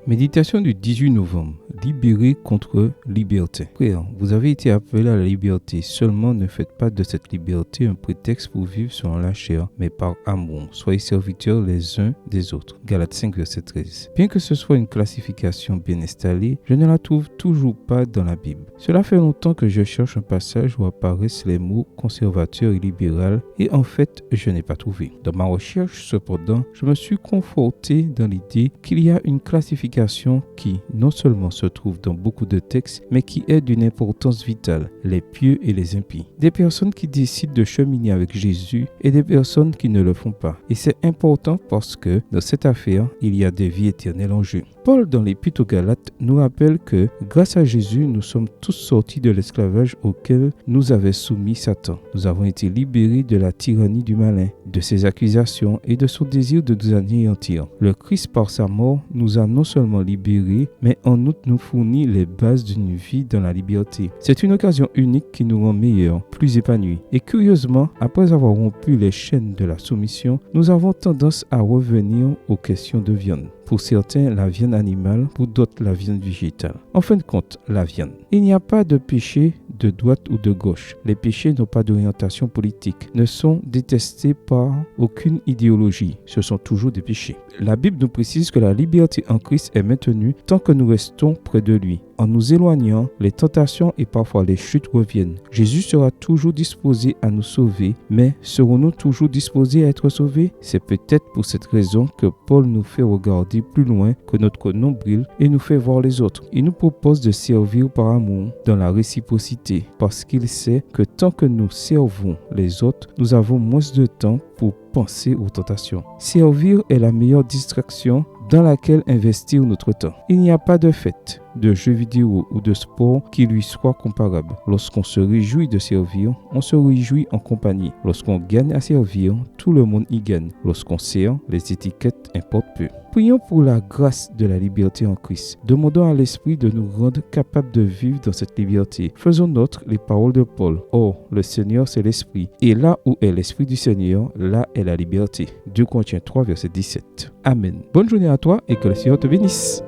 Méditation du 18 novembre. Libéré contre liberté. Frère, vous avez été appelé à la liberté. Seulement ne faites pas de cette liberté un prétexte pour vivre selon la chair, mais par amour. Soyez serviteurs les uns des autres. Galates 5, verset 13. Bien que ce soit une classification bien installée, je ne la trouve toujours pas dans la Bible. Cela fait longtemps que je cherche un passage où apparaissent les mots conservateur et libéral, et en fait, je n'ai pas trouvé. Dans ma recherche, cependant, je me suis conforté dans l'idée qu'il y a une classification qui, non seulement se trouve dans beaucoup de textes, mais qui est d'une importance vitale, les pieux et les impies. Des personnes qui décident de cheminer avec Jésus et des personnes qui ne le font pas. Et c'est important parce que dans cette affaire, il y a des vies éternelles en jeu. Paul, dans l'Épître aux Galates, nous rappelle que grâce à Jésus, nous sommes tous sortis de l'esclavage auquel nous avait soumis Satan. Nous avons été libérés de la tyrannie du malin, de ses accusations et de son désir de nous anéantir. Le Christ, par sa mort, nous a non seulement libérés, mais en outre nous fournit les bases d'une vie dans la liberté. C'est une occasion unique qui nous rend meilleurs, plus épanouis. Et curieusement, après avoir rompu les chaînes de la soumission, nous avons tendance à revenir aux questions de viande. Pour certains, la viande animale, pour d'autres, la viande végétale. En fin de compte, la viande. Il n'y a pas de péché de droite ou de gauche. Les péchés n'ont pas d'orientation politique, ne sont détestés par aucune idéologie. Ce sont toujours des péchés. La Bible nous précise que la liberté en Christ est maintenue tant que nous restons près de lui. En nous éloignant, les tentations et parfois les chutes reviennent. Jésus sera toujours disposé à nous sauver, mais serons-nous toujours disposés à être sauvés? C'est peut-être pour cette raison que Paul nous fait regarder plus loin que notre nombril et nous fait voir les autres. Il nous propose de servir par amour dans la réciprocité, parce qu'il sait que tant que nous servons les autres, nous avons moins de temps pour penser aux tentations. Servir est la meilleure distraction dans laquelle investir notre temps. Il n'y a pas de fête, de jeux vidéo ou de sport qui lui soit comparable. Lorsqu'on se réjouit de servir, on se réjouit en compagnie. Lorsqu'on gagne à servir, tout le monde y gagne. Lorsqu'on sert, les étiquettes importent peu. Prions pour la grâce de la liberté en Christ. Demandons à l'Esprit de nous rendre capables de vivre dans cette liberté. Faisons nôtres les paroles de Paul. Or, le Seigneur, c'est l'Esprit. Et là où est l'Esprit du Seigneur, là est la liberté. 2 Corinthiens 3, verset 17. Amen. Bonne journée à toi et que le Seigneur te bénisse.